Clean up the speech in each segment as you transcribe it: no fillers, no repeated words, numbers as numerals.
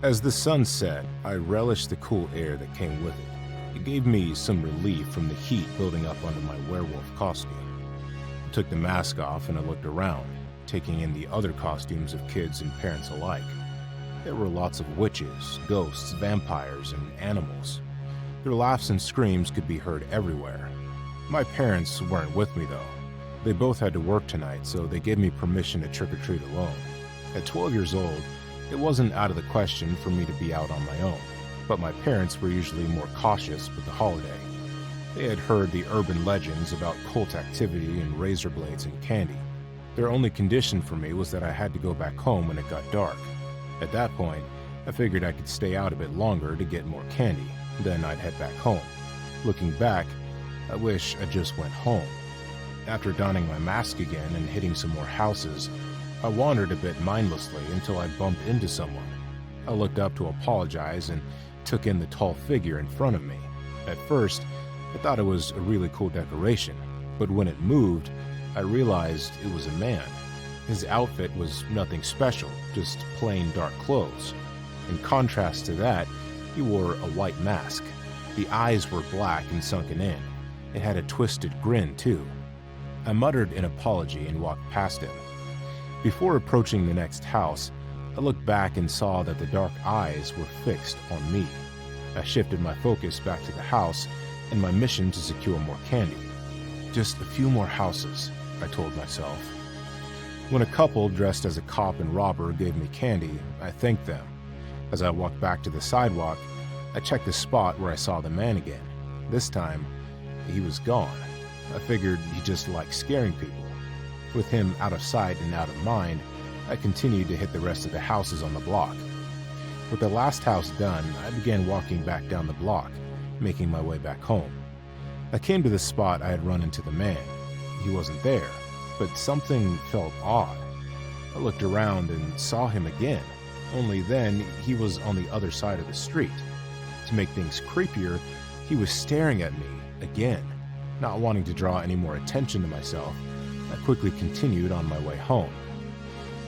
As the sun set, I relished the cool air that came with it. It gave me some relief from the heat building up under my werewolf costume. I took the mask off and I looked around, taking in the other costumes of kids and parents alike. There were lots of witches, ghosts, vampires, and animals. Their laughs and screams could be heard everywhere. My parents weren't with me though. They both had to work tonight, so they gave me permission to trick-or-treat alone. At 12 years old, it wasn't out of the question for me to be out on my own, but my parents were usually more cautious with the holiday. They had heard the urban legends about cult activity and razor blades and candy. Their only condition for me was that I had to go back home when it got dark. At that point, I figured I could stay out a bit longer to get more candy, then I'd head back home. Looking back, I wish I just went home. After donning my mask again and hitting some more houses, I wandered a bit mindlessly until I bumped into someone. I looked up to apologize and took in the tall figure in front of me. At first, I thought it was a really cool decoration, but when it moved, I realized it was a man. His outfit was nothing special, just plain dark clothes. In contrast to that, he wore a white mask. The eyes were black and sunken in. It had a twisted grin, too. I muttered an apology and walked past him. Before approaching the next house, I looked back and saw that the dark eyes were fixed on me. I shifted my focus back to the house and my mission to secure more candy. Just a few more houses, I told myself. When a couple dressed as a cop and robber gave me candy, I thanked them. As I walked back to the sidewalk, I checked the spot where I saw the man again. This time, he was gone. I figured he just liked scaring people. With him out of sight and out of mind, I continued to hit the rest of the houses on the block. With the last house done, I began walking back down the block, making my way back home. I came to the spot I had run into the man. He wasn't there, but something felt odd. I looked around and saw him again, only then he was on the other side of the street. To make things creepier, he was staring at me again. Not wanting to draw any more attention to myself, I quickly continued on my way home.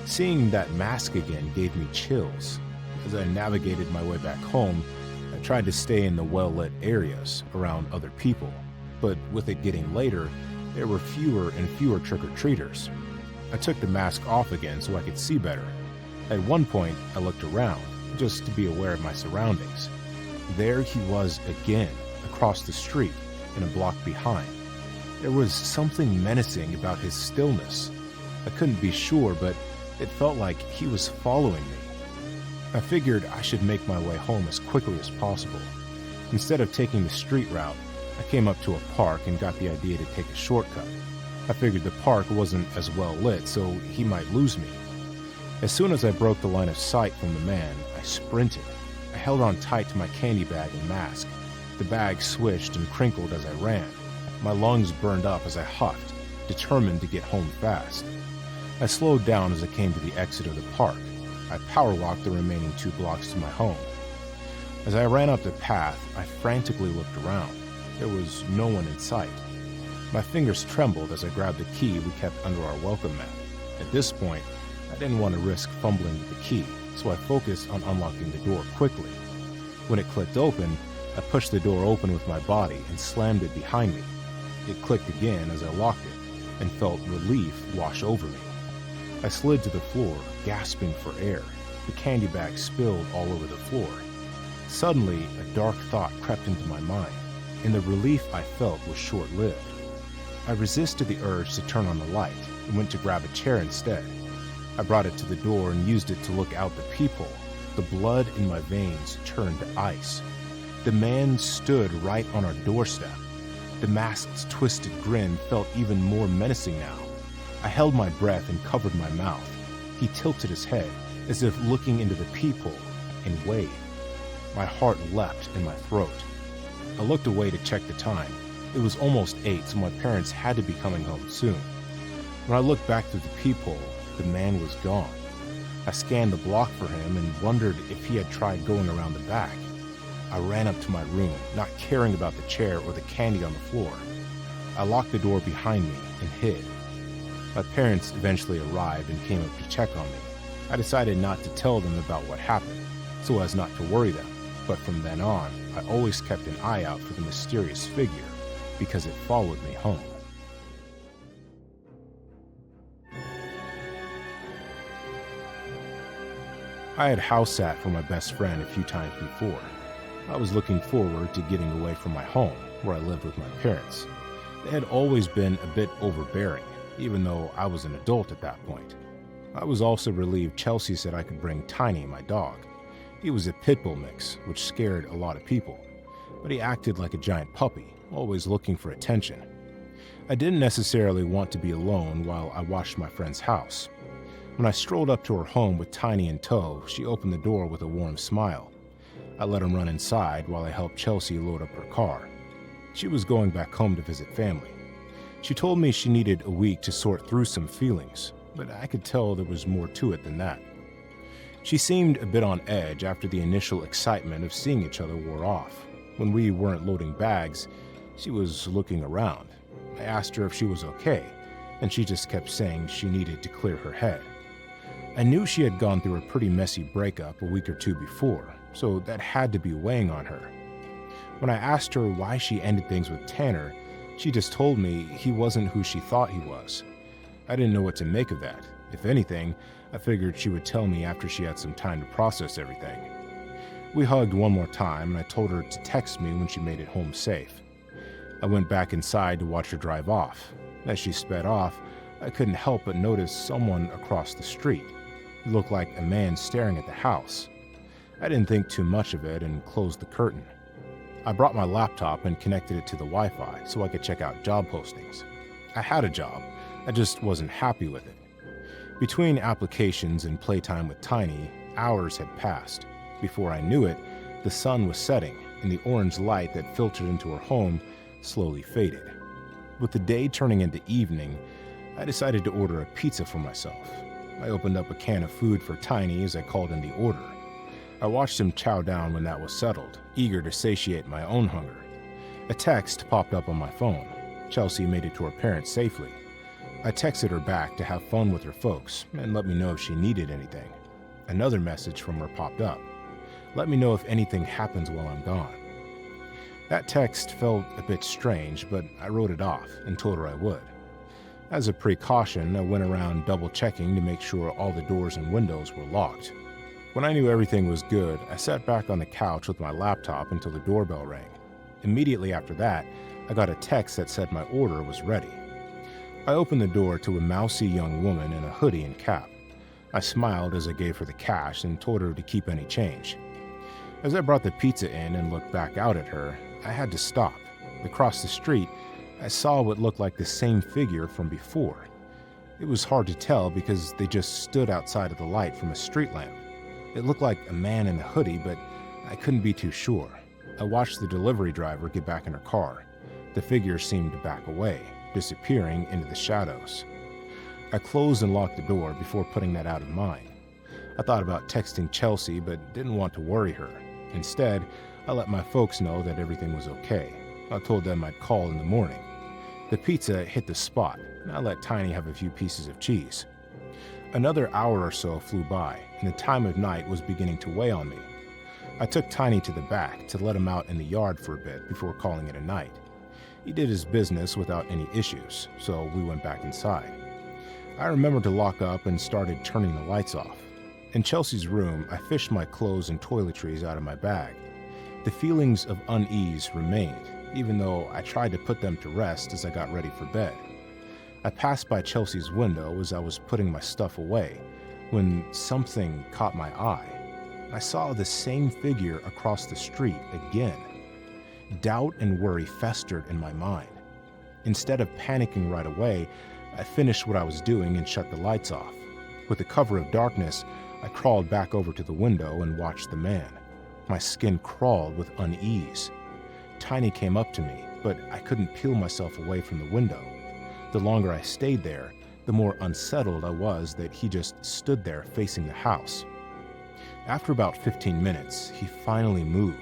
Seeing that mask again gave me chills. As I navigated my way back home, I tried to stay in the well-lit areas around other people, but with it getting later, there were fewer and fewer trick-or-treaters. I took the mask off again so I could see better. At one point, I looked around, just to be aware of my surroundings. There he was again, across the street, and a block behind. There was something menacing about his stillness. I couldn't be sure, but it felt like he was following me. I figured I should make my way home as quickly as possible. Instead of taking the street route, I came up to a park and got the idea to take a shortcut. I figured the park wasn't as well lit, so he might lose me. As soon as I broke the line of sight from the man, I sprinted. I held on tight to my candy bag and mask. The bag swished and crinkled as I ran. My lungs burned up as I huffed, determined to get home fast. I slowed down as I came to the exit of the park. I power-walked the remaining 2 blocks to my home. As I ran up the path, I frantically looked around. There was no one in sight. My fingers trembled as I grabbed the key we kept under our welcome mat. At this point, I didn't want to risk fumbling with the key, so I focused on unlocking the door quickly. When it clicked open, I pushed the door open with my body and slammed it behind me. It clicked again as I locked it, and felt relief wash over me. I slid to the floor, gasping for air. The candy bag spilled all over the floor. Suddenly, a dark thought crept into my mind, and the relief I felt was short-lived. I resisted the urge to turn on the light and went to grab a chair instead. I brought it to the door and used it to look out the peephole. The blood in my veins turned to ice. The man stood right on our doorstep. The mask's twisted grin felt even more menacing now. I held my breath and covered my mouth. He tilted his head, as if looking into the peephole, and waved. My heart leapt in my throat. I looked away to check the time. It was almost 8, so my parents had to be coming home soon. When I looked back through the peephole, the man was gone. I scanned the block for him and wondered if he had tried going around the back. I ran up to my room, not caring about the chair or the candy on the floor. I locked the door behind me and hid. My parents eventually arrived and came up to check on me. I decided not to tell them about what happened, so as not to worry them, but from then on, I always kept an eye out for the mysterious figure because it followed me home. I had house sat for my best friend a few times before. I was looking forward to getting away from my home, where I lived with my parents. They had always been a bit overbearing, even though I was an adult at that point. I was also relieved Chelsea said I could bring Tiny, my dog. He was a pit bull mix, which scared a lot of people, but he acted like a giant puppy, always looking for attention. I didn't necessarily want to be alone while I watched my friend's house. When I strolled up to her home with Tiny in tow, she opened the door with a warm smile. I let him run inside while I helped Chelsea load up her car. She was going back home to visit family. She told me she needed a week to sort through some feelings, but I could tell there was more to it than that. She seemed a bit on edge after the initial excitement of seeing each other wore off. When we weren't loading bags, she was looking around. I asked her if she was okay, and she just kept saying she needed to clear her head. I knew she had gone through a pretty messy breakup a week or two before, so that had to be weighing on her. When I asked her why she ended things with Tanner, she just told me he wasn't who she thought he was. I didn't know what to make of that. If anything, I figured she would tell me after she had some time to process everything. We hugged one more time, and I told her to text me when she made it home safe. I went back inside to watch her drive off. As she sped off, I couldn't help but notice someone across the street. It looked like a man staring at the house. I didn't think too much of it and closed the curtain. I brought my laptop and connected it to the Wi-Fi so I could check out job postings. I had a job, I just wasn't happy with it. Between applications and playtime with Tiny, hours had passed. Before I knew it, the sun was setting and the orange light that filtered into her home slowly faded. With the day turning into evening, I decided to order a pizza for myself. I opened up a can of food for Tiny as I called in the order. I watched him chow down when that was settled, eager to satiate my own hunger. A text popped up on my phone. Chelsea made it to her parents safely. I texted her back to have fun with her folks and let me know if she needed anything. Another message from her popped up. Let me know if anything happens while I'm gone. That text felt a bit strange, but I wrote it off and told her I would. As a precaution, I went around double-checking to make sure all the doors and windows were locked. When I knew everything was good, I sat back on the couch with my laptop until the doorbell rang. Immediately after that, I got a text that said my order was ready. I opened the door to a mousy young woman in a hoodie and cap. I smiled as I gave her the cash and told her to keep any change. As I brought the pizza in and looked back out at her, I had to stop. Across the street, I saw what looked like the same figure from before. It was hard to tell because they just stood outside of the light from a street lamp. It looked like a man in a hoodie, but I couldn't be too sure. I watched the delivery driver get back in her car. The figure seemed to back away, disappearing into the shadows. I closed and locked the door before putting that out of mind. I thought about texting Chelsea, but didn't want to worry her. Instead, I let my folks know that everything was okay. I told them I'd call in the morning. The pizza hit the spot, and I let Tiny have a few pieces of cheese. Another hour or so flew by, and the time of night was beginning to weigh on me. I took Tiny to the back to let him out in the yard for a bit before calling it a night. He did his business without any issues, so we went back inside. I remembered to lock up and started turning the lights off. In Chelsea's room, I fished my clothes and toiletries out of my bag. The feelings of unease remained, even though I tried to put them to rest as I got ready for bed. I passed by Chelsea's window as I was putting my stuff away, when something caught my eye. I saw the same figure across the street again. Doubt and worry festered in my mind. Instead of panicking right away, I finished what I was doing and shut the lights off. With the cover of darkness, I crawled back over to the window and watched the man. My skin crawled with unease. Tiny came up to me, but I couldn't peel myself away from the window. The longer I stayed there, the more unsettled I was that he just stood there facing the house. After about 15 minutes, he finally moved.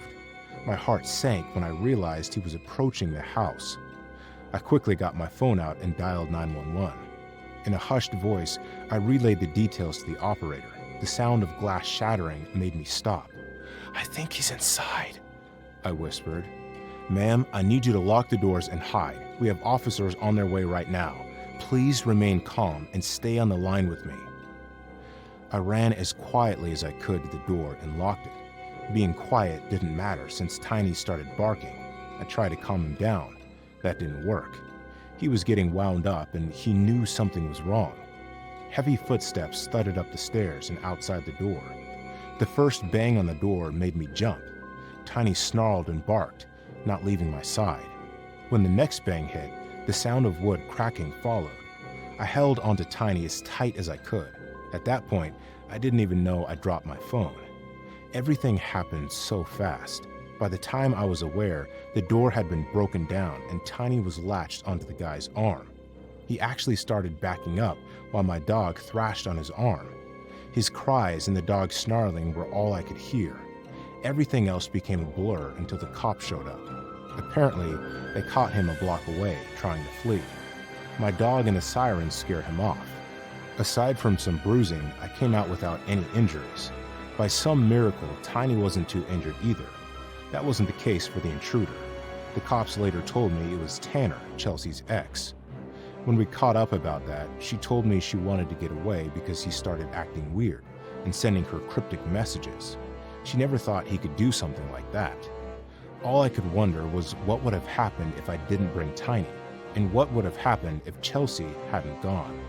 My heart sank when I realized he was approaching the house. I quickly got my phone out and dialed 911. In a hushed voice, I relayed the details to the operator. The sound of glass shattering made me stop. "I think he's inside," I whispered. "Ma'am, I need you to lock the doors and hide. We have officers on their way right now. Please remain calm and stay on the line with me." I ran as quietly as I could to the door and locked it. Being quiet didn't matter since Tiny started barking. I tried to calm him down. That didn't work. He was getting wound up and he knew something was wrong. Heavy footsteps thudded up the stairs and outside the door. The first bang on the door made me jump. Tiny snarled and barked, not leaving my side. When the next bang hit, the sound of wood cracking followed. I held onto Tiny as tight as I could. At that point, I didn't even know I dropped my phone. Everything happened so fast. By the time I was aware, the door had been broken down and Tiny was latched onto the guy's arm. He actually started backing up while my dog thrashed on his arm. His cries and the dog snarling were all I could hear. Everything else became a blur until the cops showed up. Apparently, they caught him a block away, trying to flee. My dog and the sirens scared him off. Aside from some bruising, I came out without any injuries. By some miracle, Tiny wasn't too injured either. That wasn't the case for the intruder. The cops later told me it was Tanner, Chelsea's ex. When we caught up about that, she told me she wanted to get away because he started acting weird and sending her cryptic messages. She never thought he could do something like that. All I could wonder was what would have happened if I didn't bring Tiny, and what would have happened if Chelsea hadn't gone.